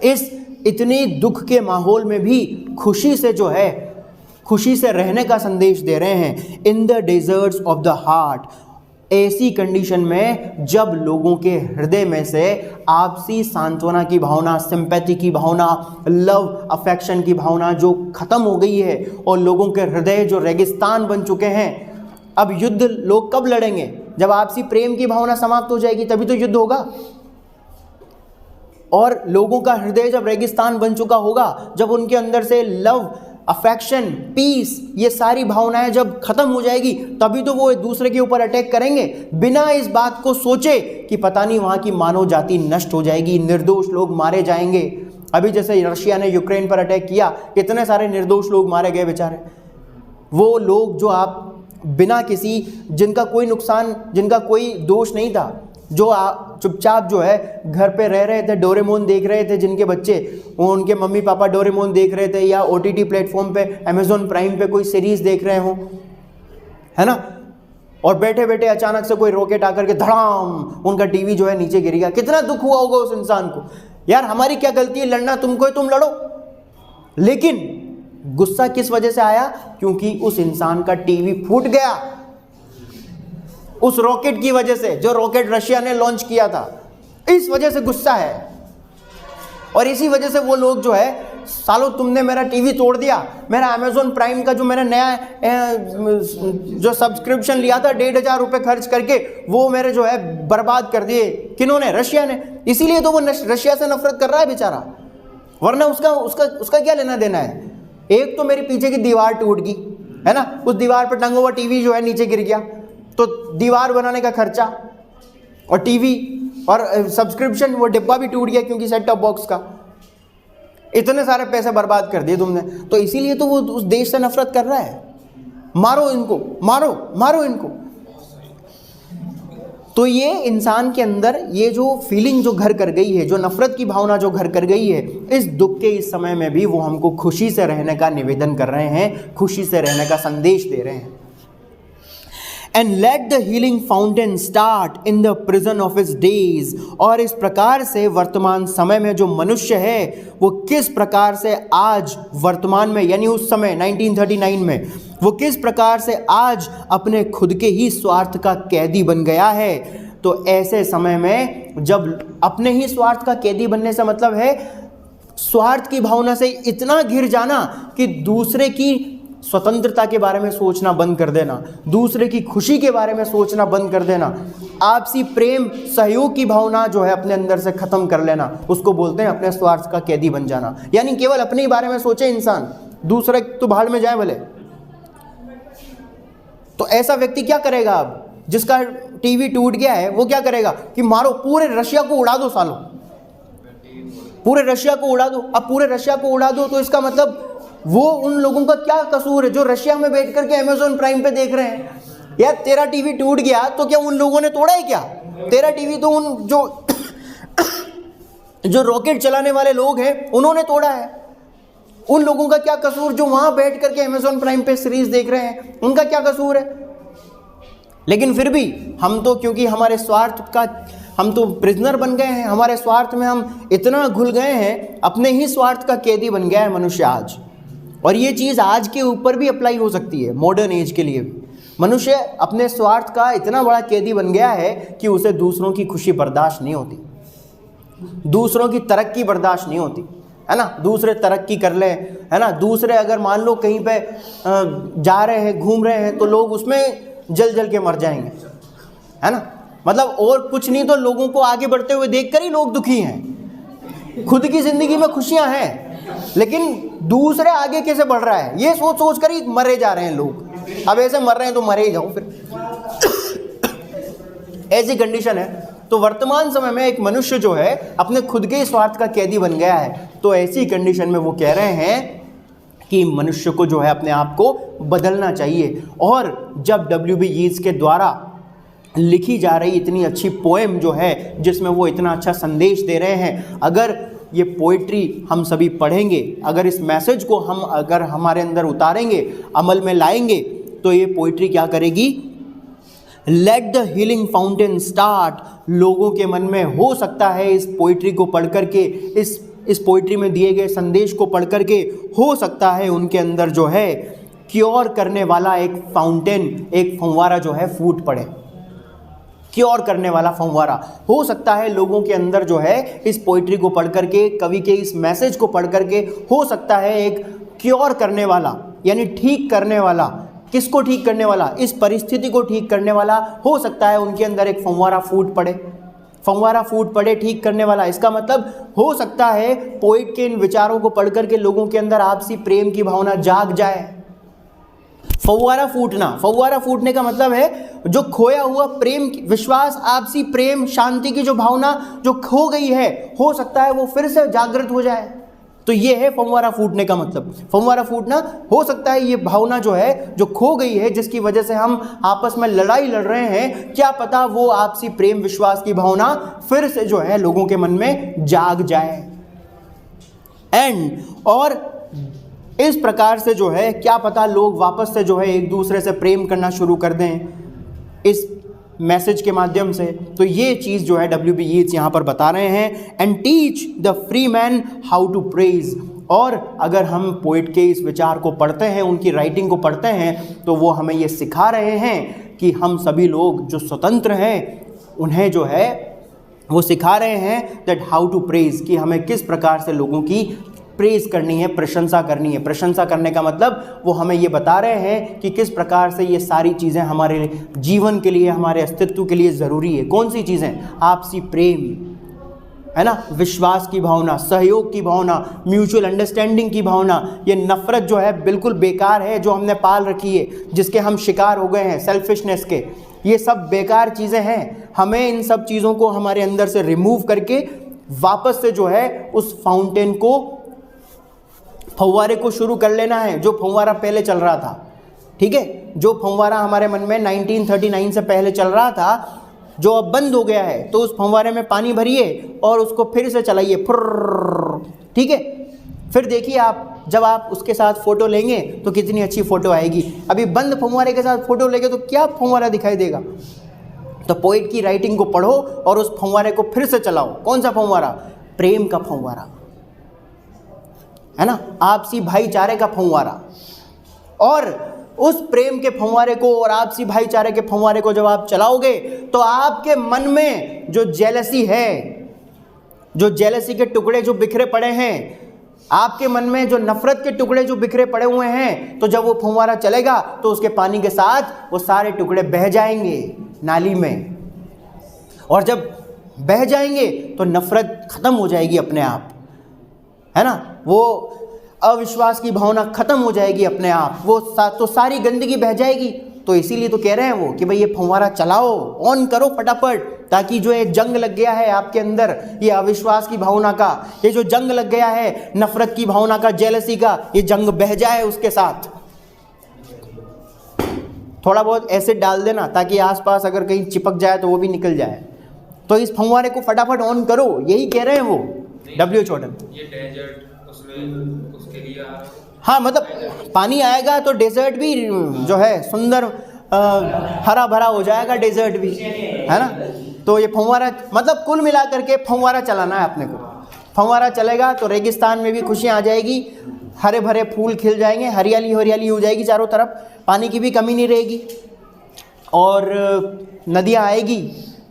इस इतनी दुख के माहौल में भी खुशी से जो है, खुशी से रहने का संदेश दे रहे हैं। In the desserts of the heart, ऐसी कंडीशन में जब लोगों के हृदय में से आपसी सांत्वना की भावना, सिंपैथी की भावना, लव अफेक्शन की भावना जो खत्म हो गई है और लोगों के हृदय जो रेगिस्तान बन चुके हैं। अब युद्ध लोग कब लड़ेंगे? जब आपसी प्रेम की भावना समाप्त हो जाएगी तभी तो युद्ध होगा। और लोगों का हृदय जब रेगिस्तान बन चुका होगा, जब उनके अंदर से लव अफेक्शन, पीस, ये सारी भावनाएं जब खत्म हो जाएगी तभी तो वो एक दूसरे के ऊपर अटैक करेंगे, बिना इस बात को सोचे कि पता नहीं वहाँ की मानव जाति नष्ट हो जाएगी, निर्दोष लोग मारे जाएंगे। अभी जैसे रशिया ने यूक्रेन पर अटैक किया, कितने सारे निर्दोष लोग मारे गए बेचारे। वो लोग जो आप बिना किसी, जिनका कोई नुकसान, जिनका कोई दोष नहीं था, जो चुपचाप जो है घर पे रह रहे थे, डोरेमोन देख रहे थे, जिनके बच्चे, वो उनके मम्मी पापा डोरेमोन देख रहे थे, या OTT प्लेटफॉर्म पे अमेजोन प्राइम पे कोई सीरीज देख रहे हो, है ना, और बैठे बैठे अचानक से कोई रॉकेट आकर के धड़ाम उनका टीवी जो है नीचे गिर गया, कितना दुख हुआ होगा उस इंसान को। यार हमारी क्या गलती है, लड़ना तुमको है, तुम लड़ो। लेकिन गुस्सा किस वजह से आया? क्योंकि उस इंसान का टीवी फूट गया, उस रॉकेट की वजह से, जो रॉकेट रशिया ने लॉन्च किया था, इस वजह से गुस्सा है। और इसी वजह से वो लोग जो है, सालों तुमने मेरा टीवी तोड़ दिया, मेरा अमेजोन प्राइम का जो मैंने नया जो सब्सक्रिप्शन लिया था 1,500 रुपये खर्च करके, वो मेरे जो है बर्बाद कर दिए। किन्होंने? रशिया ने। इसीलिए तो वो रशिया से नफरत कर रहा है बेचारा, वरना उसका क्या लेना देना है। एक तो मेरे पीछे की दीवार टूट गई, है ना, उस दीवार पर टंगा हुआ टीवी जो है नीचे गिर गया, तो दीवार बनाने का खर्चा, और टीवी और सब्सक्रिप्शन, वो डिब्बा भी टूट गया क्योंकि सेट टॉप बॉक्स का, इतने सारे पैसे बर्बाद कर दिए तुमने। तो इसीलिए तो वो उस देश से नफरत कर रहा है। मारो इनको, मारो मारो इनको। तो ये इंसान के अंदर ये जो फीलिंग जो घर कर गई है, जो नफरत की भावना जो घर कर गई है, इस दुख के इस समय में भी वो हमको खुशी से रहने का निवेदन कर रहे हैं, खुशी से रहने का संदेश दे रहे हैं। And let the healing fountain start in the prison of his days। और इस प्रकार से वर्तमान समय में जो मनुष्य है वो किस प्रकार से आज वर्तमान में, यानी उस समय 1939 में, वो किस प्रकार से आज अपने खुद के ही स्वार्थ का कैदी बन गया है। तो ऐसे समय में जब अपने ही स्वार्थ का कैदी बनने से मतलब है स्वार्थ की भावना से इतना घिर जाना कि दूसरे की स्वतंत्रता के बारे में सोचना बंद कर देना, दूसरे की खुशी के बारे में सोचना बंद कर देना, आपसी प्रेम सहयोग की भावना जो है अपने अंदर से खत्म कर लेना, उसको बोलते हैं अपने स्वार्थ का कैदी बन जाना। यानी केवल अपने ही बारे में सोचे इंसान, दूसरे तो भाड़ में जाए भले। तो ऐसा व्यक्ति क्या करेगा? अब जिसका टीवी टूट गया है वो क्या करेगा कि मारो, पूरे रशिया को उड़ा दो सालों, पूरे रशिया को उड़ा दो। अब पूरे रशिया को उड़ा दो तो इसका मतलब वो उन लोगों का क्या कसूर है जो रशिया में बैठ करके अमेजोन प्राइम पे देख रहे हैं। यार तेरा टीवी टूट गया तो क्या उन लोगों ने तोड़ा है क्या? तेरा टीवी तो उन जो रॉकेट चलाने वाले लोग हैं उन्होंने तोड़ा है। उन लोगों का क्या कसूर जो वहां बैठ करके अमेजोन प्राइम पे सीरीज देख रहे हैं, उनका क्या कसूर है? लेकिन फिर भी हम तो, क्योंकि हमारे स्वार्थ का, हम तो प्रिजनर बन गए हैं, हमारे स्वार्थ में हम इतना घुल गए हैं, अपने ही स्वार्थ का कैदी बन गया है मनुष्य आज। और ये चीज़ आज के ऊपर भी अप्लाई हो सकती है, मॉडर्न एज के लिए भी। मनुष्य अपने स्वार्थ का इतना बड़ा कैदी बन गया है कि उसे दूसरों की खुशी बर्दाश्त नहीं होती, दूसरों की तरक्की बर्दाश्त नहीं होती, है ना। दूसरे तरक्की कर ले, है ना, दूसरे अगर मान लो कहीं पे जा रहे हैं, घूम रहे हैं, तो लोग उसमें जल जल के मर जाएंगे, है ना। मतलब और कुछ नहीं तो लोगों को आगे बढ़ते हुए देखकर ही लोग दुखी हैं। खुद की ज़िंदगी में खुशियां हैं लेकिन दूसरे आगे कैसे बढ़ रहा है ये सोच सोच कर ही मरे जा रहे हैं लोग। अब ऐसे मर रहे हैं तो मरे ही जाओ फिर। ऐसी कंडीशन है। तो वर्तमान समय में एक मनुष्य जो है अपने खुद के स्वार्थ का कैदी बन गया है। तो ऐसी कंडीशन में वो कह रहे हैं कि मनुष्य को जो है अपने आप को बदलना चाहिए। और जब W.B. यीट्स के द्वारा लिखी जा रही इतनी अच्छी पोएम जो है जिसमें वो इतना अच्छा संदेश दे रहे हैं, अगर ये पोइट्री हम सभी पढ़ेंगे, अगर इस मैसेज को हम अगर हमारे अंदर उतारेंगे, अमल में लाएंगे, तो ये पोइट्री क्या करेगी? Let the healing fountain start. लोगों के मन में हो सकता है इस पोइट्री को पढ़ करके, इस पोइट्री में दिए गए संदेश को पढ़ करके हो सकता है उनके अंदर जो है क्योर करने वाला एक फाउंटेन, एक फंवारा जो है फूट पड़े। क्योर करने वाला फंवारा हो सकता है लोगों के अंदर जो है इस पोइट्री को पढ़ करके, कवि के इस मैसेज को पढ़ करके हो सकता है एक क्योर करने वाला, यानी ठीक करने वाला। किसको ठीक करने वाला? इस परिस्थिति को ठीक करने वाला हो सकता है उनके अंदर एक फंवारा फूट पड़े। फंवारा फूट पड़े ठीक करने वाला। इसका मतलब हो सकता है पोइट के इन विचारों को पढ़कर के लोगों के अंदर आपसी प्रेम की भावना जाग जाए। फव्वारा फूटना, फव्वारा फूटने का मतलब है जो खोया हुआ प्रेम, विश्वास, आपसी प्रेम, शांति की जो भावना जो खो गई है, हो सकता है वो फिर से जागृत हो जाए। तो ये है फव्वारा फूटने का मतलब। फव्वारा फूटना हो सकता है ये भावना जो है, जो खो गई है, जिसकी वजह से हम आपस में लड़ाई लड़ रहे हैं, क्या पता वो आपसी प्रेम विश्वास की भावना फिर से जो है लोगों के मन में जाग जाए। और इस प्रकार से जो है क्या पता लोग वापस से जो है एक दूसरे से प्रेम करना शुरू कर दें इस मैसेज के माध्यम से। तो ये चीज़ जो है W.B. यीट्स यहाँ पर बता रहे हैं, and teach the free man how to praise. और अगर हम पोइट के इस विचार को पढ़ते हैं, उनकी राइटिंग को पढ़ते हैं, तो वो हमें ये सिखा रहे हैं कि हम सभी लोग जो स्वतंत्र हैं, उन्हें जो है वो सिखा रहे हैं दैट हाउ टू प्रेज, कि हमें किस प्रकार से लोगों की प्रेज करनी है, प्रशंसा करनी है। प्रशंसा करने का मतलब वो हमें ये बता रहे हैं कि किस प्रकार से ये सारी चीज़ें हमारे जीवन के लिए, हमारे अस्तित्व के लिए ज़रूरी है। कौन सी चीज़ें? आपसी प्रेम, है ना, विश्वास की भावना, सहयोग की भावना, म्यूचुअल अंडरस्टैंडिंग की भावना। ये नफ़रत जो है बिल्कुल बेकार है, जो हमने पाल रखी है, जिसके हम शिकार हो गए हैं, सेल्फिशनेस के, ये सब बेकार चीज़ें हैं। हमें इन सब चीज़ों को हमारे अंदर से रिमूव करके वापस से जो है उस फाउंटेन को, फव्वारे को शुरू कर लेना है, जो फव्वारा पहले चल रहा था। ठीक है, जो फव्वारा हमारे मन में 1939 से पहले चल रहा था, जो अब बंद हो गया है, तो उस फव्वारे में पानी भरिए और उसको फिर से चलाइए, फुर्र। ठीक है, फिर देखिए आप, जब आप उसके साथ फ़ोटो लेंगे तो कितनी अच्छी फ़ोटो आएगी। अभी बंद फव्वारे के साथ फ़ोटो लेंगे तो क्या फव्वारा दिखाई देगा। तो पोइट की राइटिंग को पढ़ो और उस फव्वारे को फिर से चलाओ। कौन सा फव्वारा? प्रेम का फव्वारा, है ना, आपसी भाईचारे का फव्वारा। और उस प्रेम के फव्वारे को और आपसी भाईचारे के फव्वारे को जब आप चलाओगे तो आपके मन में जो जेलसी है, जो जेलसी के टुकड़े जो बिखरे पड़े हैं, आपके मन में जो नफरत के टुकड़े जो बिखरे पड़े हुए हैं, तो जब वो फव्वारा चलेगा तो उसके पानी के साथ वो सारे टुकड़े बह जाएंगे नाली में। और जब बह जाएंगे तो नफरत खत्म हो जाएगी अपने आप, है ना, वो अविश्वास की भावना खत्म हो जाएगी अपने आप, वो तो सारी गंदगी बह जाएगी। तो इसीलिए तो कह रहे हैं वो कि भाई ये फव्वारा चलाओ, ऑन करो फटाफट, ताकि जो ये जंग लग गया है आपके अंदर, ये अविश्वास की भावना का, ये जो जंग लग गया है नफरत की भावना का, जेलसी का, ये जंग बह जाए उसके साथ। थोड़ा बहुत एसिड डाल देना ताकि आसपास अगर कहीं चिपक जाए तो वो भी निकल जाए। तो इस फव्वारे को फटाफट ऑन करो, यही कह रहे हैं वो W. जॉर्डन। ये डेजर्ट उसमें उसके लिए हाँ, मतलब पानी आएगा तो डेजर्ट भी जो है सुंदर हरा भरा हो जाएगा, डेजर्ट भी, है ना। तो ये फव्वारा, मतलब कुल मिला करके फव्वारा चलाना है अपने को। फव्वारा चलेगा तो रेगिस्तान में भी खुशियाँ आ जाएगी, हरे भरे फूल खिल जाएंगे, हरियाली हरियाली हो जाएगी चारों तरफ, पानी की भी कमी नहीं रहेगी। और नदियाँ आएगी,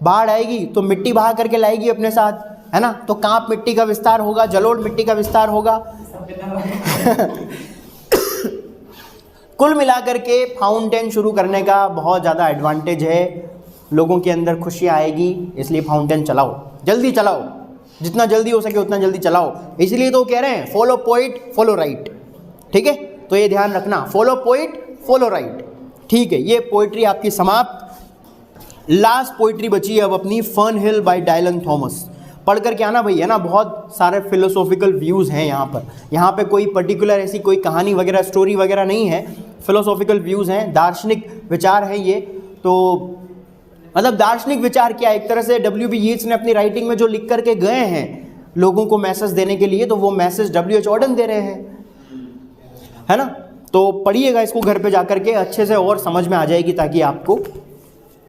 बाढ़ आएगी तो मिट्टी बहा करके लाएगी अपने साथ, है ना। तो कांप मिट्टी का विस्तार होगा, जलोढ़ मिट्टी का विस्तार होगा। कुल मिलाकर के फाउंटेन शुरू करने का बहुत ज़्यादा एडवांटेज है, लोगों के अंदर खुशियाँ आएगी। इसलिए फाउंटेन चलाओ, जल्दी चलाओ, जितना जल्दी हो सके उतना जल्दी चलाओ। इसलिए तो कह रहे हैं फॉलो पोइट फॉलो राइट। ठीक है, तो ये ध्यान रखना, फॉलो पोइट फॉलो राइट। ठीक है, ये पोइट्री आपकी समाप्त। लास्ट पोइट्री बची है अब अपनी, फर्न हिल बाय डायलन थॉमस। पढ़ कर के आना भाई, है ना। बहुत सारे फिलोसॉफिकल व्यूज़ हैं यहाँ पर। यहाँ पे कोई पर्टिकुलर ऐसी कोई कहानी वगैरह, स्टोरी वगैरह नहीं है, फिलोसॉफिकल व्यूज़ हैं, दार्शनिक विचार हैं ये। तो मतलब दार्शनिक विचार क्या है, एक तरह से W.B. यीट्स ने अपनी राइटिंग में जो लिख करके गए हैं लोगों को मैसेज देने के लिए, तो वो मैसेज W.H. जॉर्डन दे रहे हैं, है ना। तो पढ़िएगा इसको घर पे जा कर के अच्छे से, और समझ में आ जाएगी, ताकि आपको